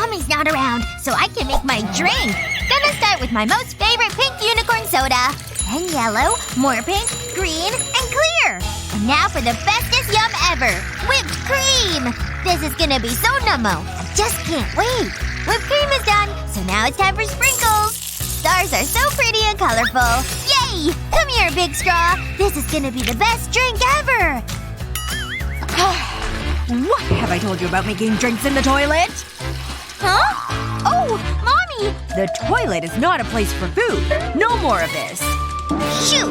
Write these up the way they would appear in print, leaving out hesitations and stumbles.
Mommy's not around, so I can make my drink. Gonna start with my most favorite pink unicorn soda. Then yellow, more pink, green, and clear. And now for the bestest yum ever. Whipped cream! This is gonna be so nummo. I just can't wait. Whipped cream is done, so now it's time for sprinkles. Stars are so pretty and colorful. Yay! Come here, Big Straw. This is gonna be the best drink ever. What have I told you about making drinks in the toilet? Huh? Oh, Mommy! The toilet is not a place for food. No more of this. Shoot!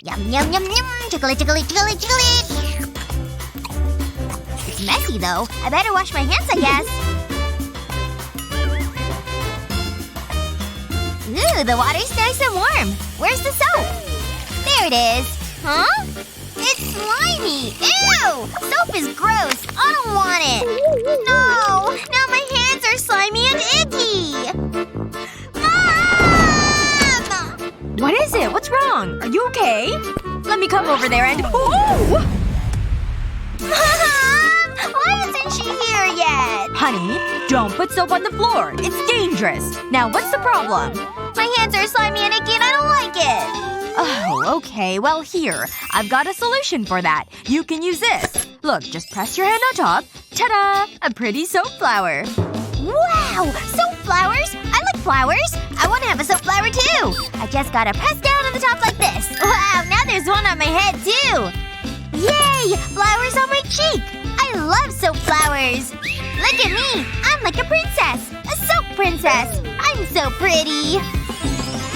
Yum yum yum yum. Chocolate, chocolate, chocolate, chocolate. It's messy though. I better wash my hands, I guess. Ooh, the water's nice and warm. Where's the soap? There it is. Huh? It's slimy! Ew! Soap is gross. I don't want it. No! Now my hands are slimy and icky! Mom! What is it? What's wrong? Are you okay? Let me come over there and… Ooh! Mom! Why isn't she here yet? Honey, don't put soap on the floor. It's dangerous. Now what's the problem? My hands are slimy and icky and I don't like it. Oh, okay. Well, here. I've got a solution for that. You can use this. Look, just press your hand on top. Ta-da! A pretty soap flower. Wow! Soap flowers? I like flowers. I want to have a soap flower too. I just gotta press down on the top like this. Wow, now there's one on my head too. Yay! Flowers on my cheek. I love soap flowers. Look at me. I'm like a princess. A soap princess. I'm so pretty.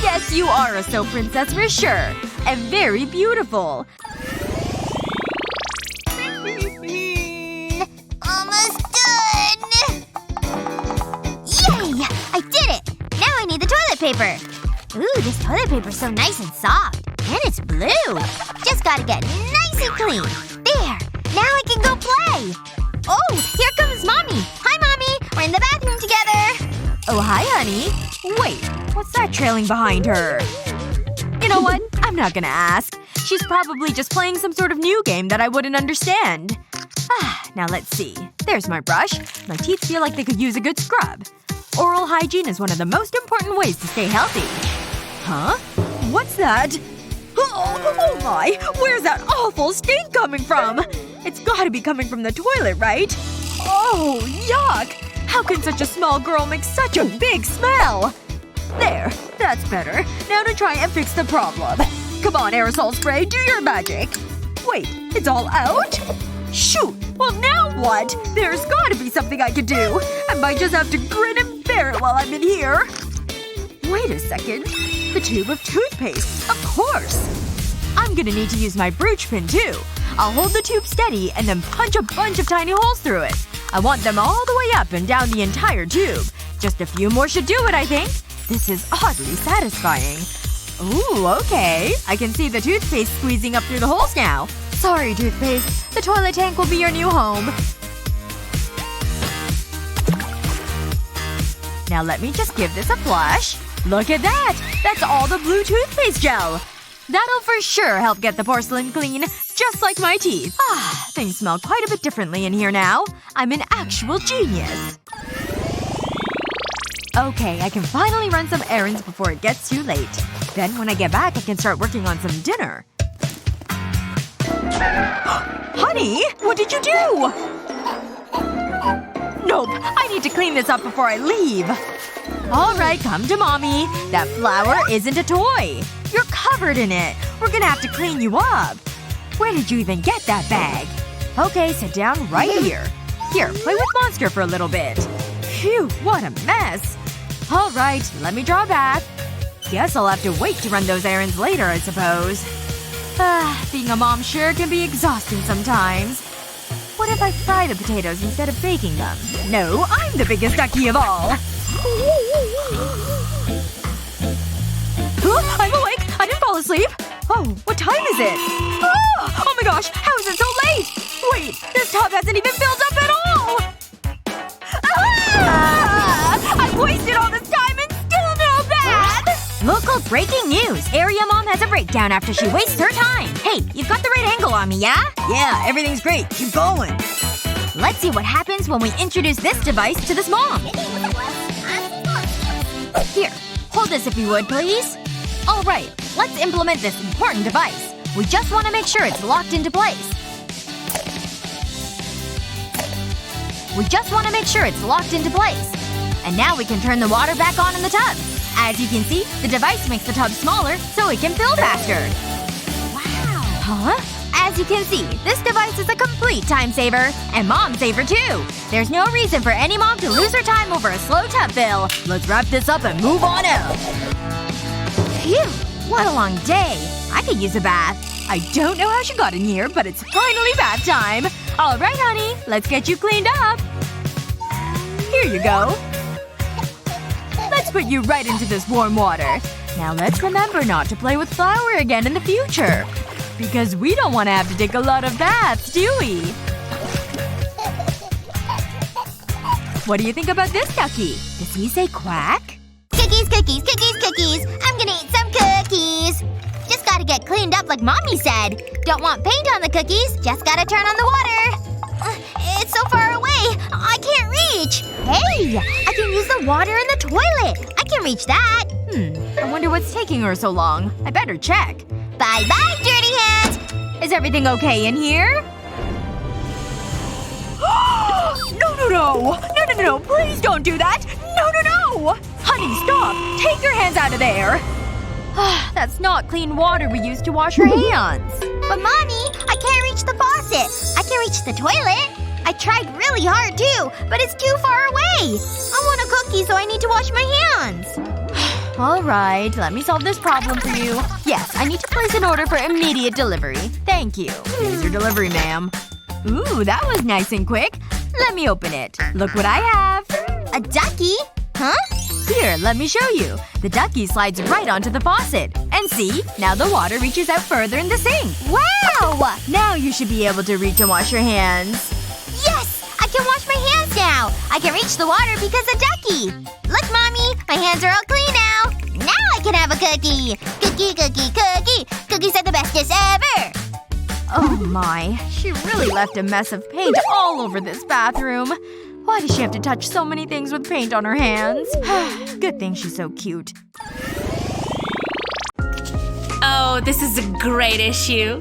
Yes, you are a soap princess for sure. And very beautiful. Almost done! Yay! I did it! Now I need the toilet paper. Ooh, this toilet paper's so nice and soft. And it's blue. Just gotta get nice and clean. There! Now I can go play! Oh! Here comes Mommy! Hi, Mommy! We're in the bathroom together! Oh, hi, honey. Wait. What's that trailing behind her? You know what? I'm not gonna ask. She's probably just playing some sort of new game that I wouldn't understand. Now let's see. There's my brush. My teeth feel like they could use a good scrub. Oral hygiene is one of the most important ways to stay healthy. Huh? What's that? Oh my! Where's that awful stink coming from? It's gotta be coming from the toilet, right? Oh, yuck! How can such a small girl make such a big smell? There. That's better. Now to try and fix the problem. Come on, aerosol spray. Do your magic. Wait. It's all out? Shoot. Well, now what? There's gotta be something I can do. I might just have to grin and bear it while I'm in here. Wait a second. The tube of toothpaste. Of course. I'm gonna need to use my brooch pin, too. I'll hold the tube steady and then punch a bunch of tiny holes through it. I want them all the way up and down the entire tube. Just a few more should do it, I think. This is oddly satisfying. Ooh, okay. I can see the toothpaste squeezing up through the holes now. Sorry, toothpaste. The toilet tank will be your new home. Now let me just give this a flush. Look at that! That's all the blue toothpaste gel! That'll for sure help get the porcelain clean. Just like my teeth. Things smell quite a bit differently in here now. I'm an actual genius. Okay, I can finally run some errands before it gets too late. Then when I get back I can start working on some dinner. Honey! What did you do? Nope. I need to clean this up before I leave. Alright, come to mommy. That flower isn't a toy. You're covered in it. We're gonna have to clean you up. Where did you even get that bag? Okay, sit down right here. Here, play with Monster for a little bit. Phew, what a mess. Alright, let me draw back. Guess I'll have to wait to run those errands later, I suppose. Being a mom sure can be exhausting sometimes. What if I fry the potatoes instead of baking them? No, I'm the biggest ducky of all. Huh? I'm awake! I didn't fall asleep! Oh, what time is it? Oh my gosh! How is it so late? Wait, this tub hasn't even filled up at all! I've wasted all this time and still no bath! Local breaking news! Area mom has a breakdown after she wastes her time. Hey, you've got the right angle on me, yeah? Yeah, everything's great. Keep going. let's see what happens when we introduce this device to this mom. Here. Hold this if you would, please. Alright. Let's implement this important device. We just want to make sure it's locked into place. We just want to make sure it's locked into place. And now we can turn the water back on in the tub. As you can see, the device makes the tub smaller so it can fill faster. Wow. Huh? As you can see, this device is a complete time saver. And mom saver too. There's no reason for any mom to lose her time over a slow tub fill. Let's wrap this up and move on out. Phew. What a long day. I could use a bath. I don't know how she got in here, but it's finally bath time. Alright, honey. Let's get you cleaned up. Here you go. Let's put you right into this warm water. Now let's remember not to play with flour again in the future. Because we don't want to have to take a lot of baths, do we? What do you think about this ducky? Does he say quack? Cookies, cookies, cookies, cookies. I'm gonna eat some cookies. Just gotta get cleaned up like mommy said. Don't want paint on the cookies. Just gotta turn on the water. It's so far away. I can't reach. Hey! I can use the water in the toilet. I can reach that. I wonder what's taking her so long. I better check. Bye-bye, dirty hands! Is everything okay in here? No, please don't do that! No! Honey, stop! Take your hands out of there! That's not clean water we use to wash our hands. But mommy, I can't reach the faucet. I can reach the toilet. I tried really hard too, but it's too far away. I want a cookie, so I need to wash my hands. Alright, let me solve this problem for you. Yes, I need to place an order for immediate delivery. Thank you. Here's your delivery, ma'am. Ooh, that was nice and quick. Let me open it. Look what I have. A ducky? Huh? Here, let me show you. The ducky slides right onto the faucet. And see? Now the water reaches out further in the sink. Wow! Now you should be able to reach and wash your hands. Yes! I can wash my hands now! I can reach the water because of ducky! Look, mommy! My hands are all clean now! Now I can have a cookie! Cookie, cookie, cookie! Cookies are the bestest ever! Oh my. She really left a mess of paint all over this bathroom. Why does she have to touch so many things with paint on her hands? Good thing she's so cute. Oh, this is a great issue.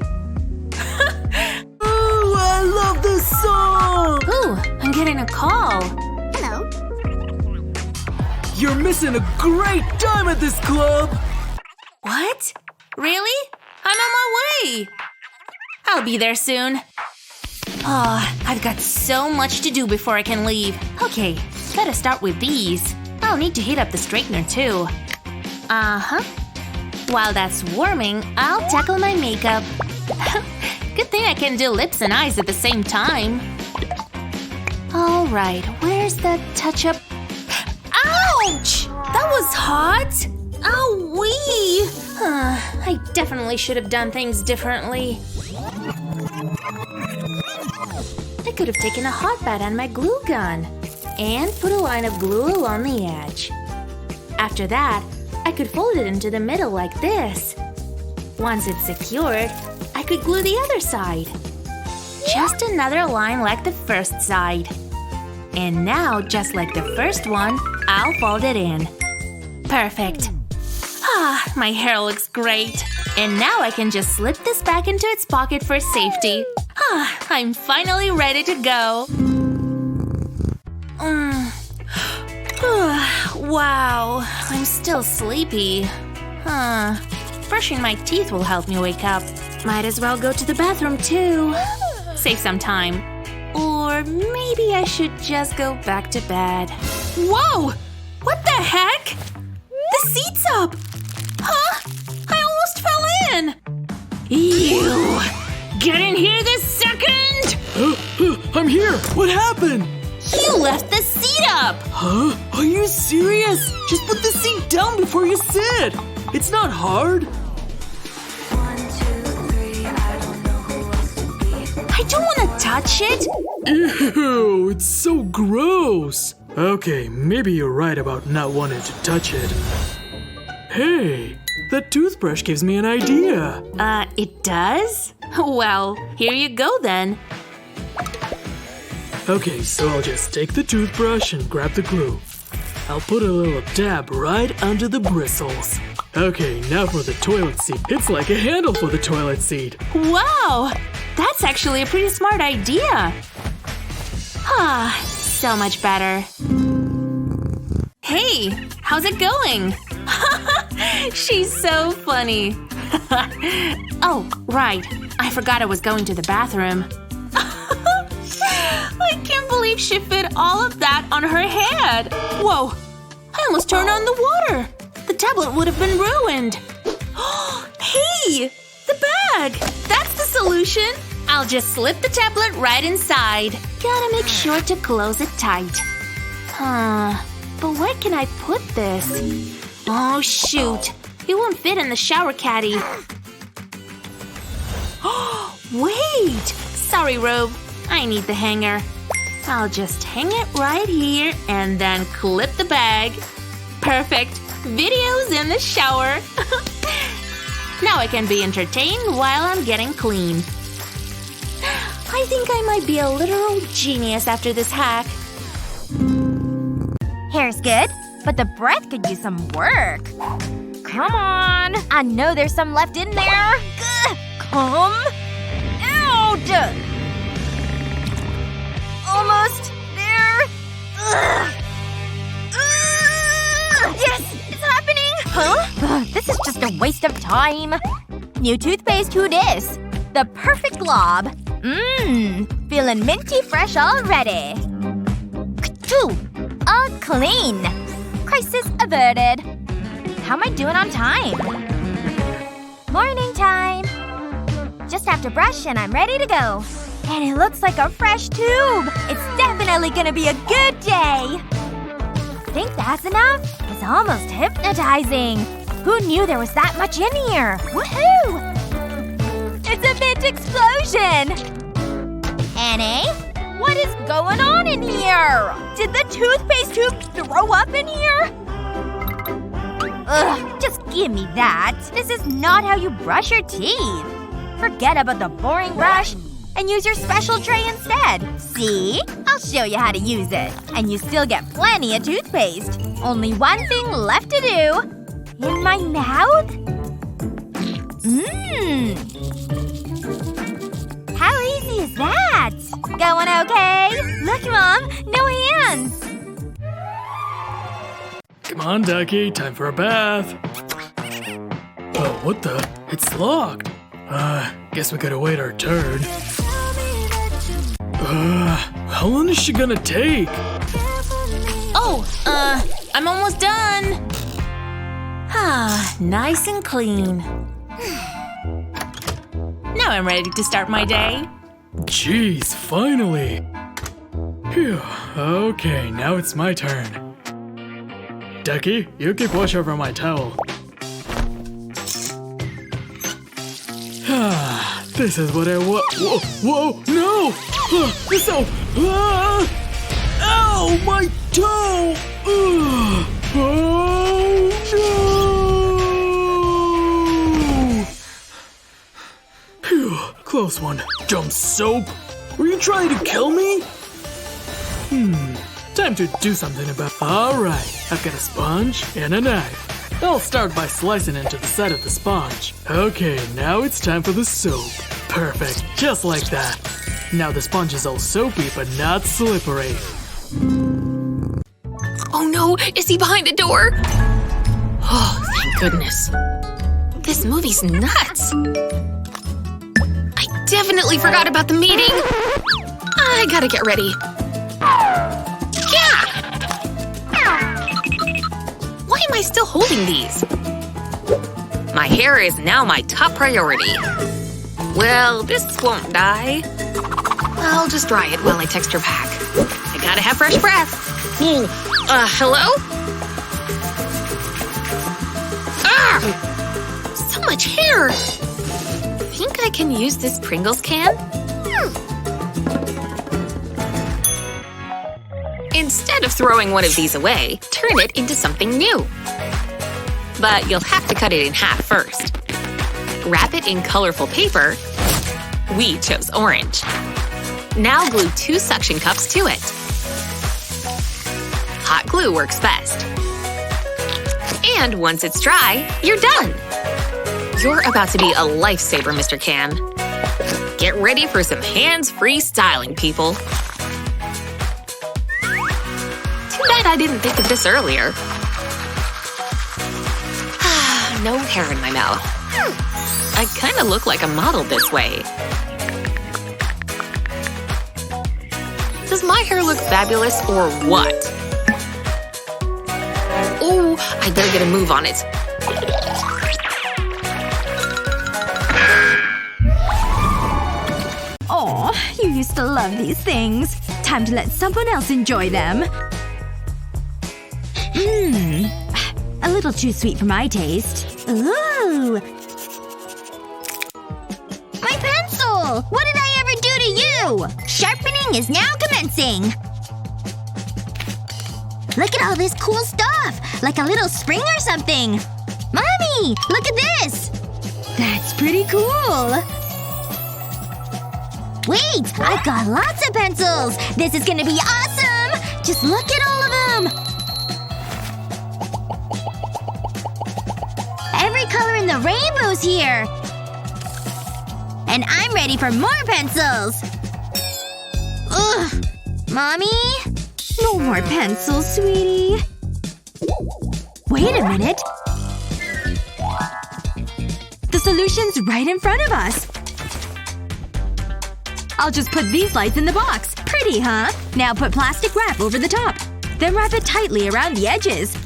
Oh, I love this song! Ooh, I'm getting a call. Hello. You're missing a great time at this club! What? Really? I'm on my way! I'll be there soon. Oh, I've got so much to do before I can leave. Okay, gotta start with these. I'll need to heat up the straightener too. Uh-huh. While that's warming, I'll tackle my makeup. Good thing I can do lips and eyes at the same time. Alright, where's the touch-up? Ouch! That was hot! Ow-wee! I definitely should have done things differently. I could have taken a hot bath and my glue gun. And put a line of glue along the edge. After that, I could fold it into the middle like this. Once it's secured, I could glue the other side. Just another line like the first side. And now, just like the first one, I'll fold it in. Perfect. Ah, my hair looks great. And now I can just slip this back into its pocket for safety. Ah, I'm finally ready to go. Wow, I'm still sleepy. Brushing my teeth will help me wake up. Might as well go to the bathroom too. Save some time. Or maybe I should just go back to bed. Whoa! What the heck? The seat's up! Huh? I almost fell in! Ew! Get in here this second! I'm here! What happened? You left the seat up! Huh? Are you serious? Just put the seat down before you sit! It's not hard! I don't want to touch it! Ew, it's so gross! Okay, maybe you're right about not wanting to touch it. Hey, that toothbrush gives me an idea. It does? Well, here you go then. Okay, so I'll just take the toothbrush and grab the glue. I'll put a little dab right under the bristles. Okay, now for the toilet seat. It's like a handle for the toilet seat. Wow! That's actually a pretty smart idea. Ah, so much better. Hey, how's it going? She's so funny. Oh, right. I forgot I was going to the bathroom. I can't believe she fit all of that on her head. Whoa, I almost turned on the water. The tablet would have been ruined. Hey, the bag. That's the solution. I'll just slip the tablet right inside. Gotta make sure to close it tight. But where can I put this? Oh, shoot. It won't fit in the shower caddy. Wait! Sorry, Robe. I need the hanger. I'll just hang it right here and then clip the bag. Perfect. Videos in the shower. Now I can be entertained while I'm getting clean. I think I might be a literal genius after this hack. Hair's good, but the breath could use some work. Come on. I know there's some left in there. Gah, come out. Almost there. Ugh. Ugh. Yes, it's happening. Huh? Ugh, this is just a waste of time. New toothpaste, who dis? The perfect glob. Feeling minty fresh already. Achoo. All clean. Crisis averted. How am I doing on time? Morning time. Just have to brush and I'm ready to go. And it looks like a fresh tube. It's definitely gonna be a good day. Think that's enough? It's almost hypnotizing. Who knew there was that much in here? Woohoo! It's a mint explosion! Annie? What is going on in here? Did the toothpaste tube throw up in here? Ugh, just give me that. This is not how you brush your teeth. Forget about the boring brush and use your special tray instead. See? I'll show you how to use it. And you still get plenty of toothpaste. Only one thing left to do. In my mouth? How easy is that? Going okay? Look, Mom! No hands! Come on, Ducky. Time for a bath. Oh, what the? It's locked. Guess we gotta wait our turn. How long is she gonna take? Oh, I'm almost done. Ah, nice and clean. Now I'm ready to start my day. Jeez, finally. Phew. Okay, now it's my turn. Ducky, you keep watch over my towel. This is what I want. Whoa, whoa, no! So, ow, my toe! Oh, no! Phew, close one. Dumb soap. Were you trying to kill me? Time to do something about it. Alright, I've got a sponge and a knife. I'll start by slicing into the side of the sponge. Okay, now it's time for the soap. Perfect, just like that. Now the sponge is all soapy but not slippery. Oh no, is he behind the door? Oh, thank goodness. This movie's nuts. I definitely forgot about the meeting. I gotta get ready. Yeah! Why am I still holding these? My hair is now my top priority. Well, this won't die. I'll just dry it while I text her back. I gotta have fresh breath. Hello? Ah! So much hair! Think I can use this Pringles can? Instead of throwing one of these away, turn it into something new. But you'll have to cut it in half first. Wrap it in colorful paper. We chose orange. Now glue 2 suction cups to it. Hot glue works best. And once it's dry, you're done! You're about to be a lifesaver, Mr. Can. Get ready for some hands-free styling, people. Too bad I didn't think of this earlier. No hair in my mouth. I kinda look like a model this way. Does my hair look fabulous or what? Oh, I better get a move on it. Aw, you used to love these things. Time to let someone else enjoy them. A little too sweet for my taste. Ooh! My pencil! What did I ever do to you? Sharpening is now commencing! Look at all this cool stuff! Like a little spring or something! Mommy! Look at this! That's pretty cool! Wait! I've got lots of pencils! This is gonna be awesome! Just look at all of them! Every color in the rainbow's here! And I'm ready for more pencils! Ugh! Mommy? No more pencils, sweetie. Wait a minute. The solution's right in front of us. I'll just put these lights in the box. Pretty, huh? Now put plastic wrap over the top. Then wrap it tightly around the edges.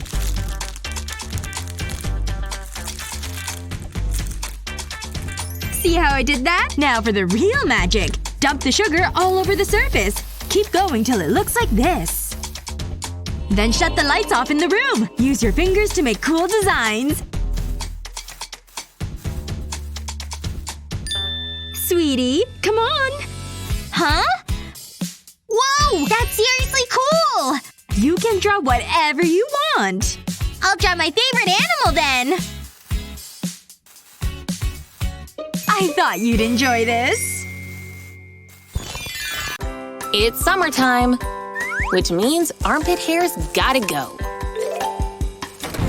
See how I did that? Now for the real magic. Dump the sugar all over the surface. Keep going till it looks like this. Then shut the lights off in the room. Use your fingers to make cool designs. Sweetie, come on. Huh? Whoa! That's seriously cool! You can draw whatever you want. I'll draw my favorite animal then! I thought you'd enjoy this. It's summertime, which means armpit hair's gotta go.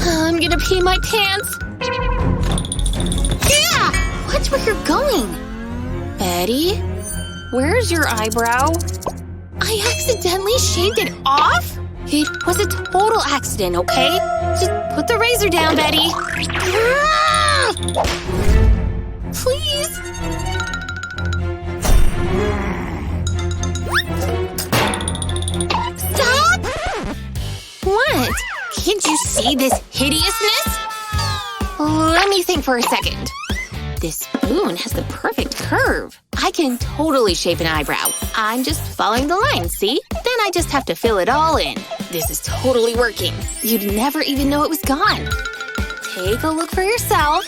I'm gonna pee my pants. Yeah! Watch where you're going. Betty? Where's your eyebrow? I accidentally shaved it off? It was a total accident, okay? Just put the razor down, Betty. Ah! Please? Stop! What? Can't you see this hideousness? Let me think for a second. This spoon has the perfect curve. I can totally shape an eyebrow. I'm just following the line, see? Then I just have to fill it all in. This is totally working. You'd never even know it was gone. Take a look for yourself.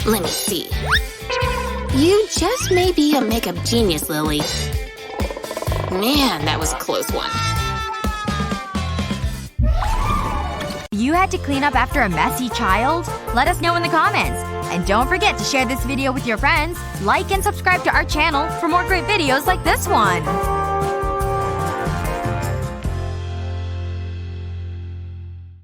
Let me see. You just may be a makeup genius, Lily. Man, that was a close one. You had to clean up after a messy child? Let us know in the comments. And don't forget to share this video with your friends, like and subscribe to our channel for more great videos like this one.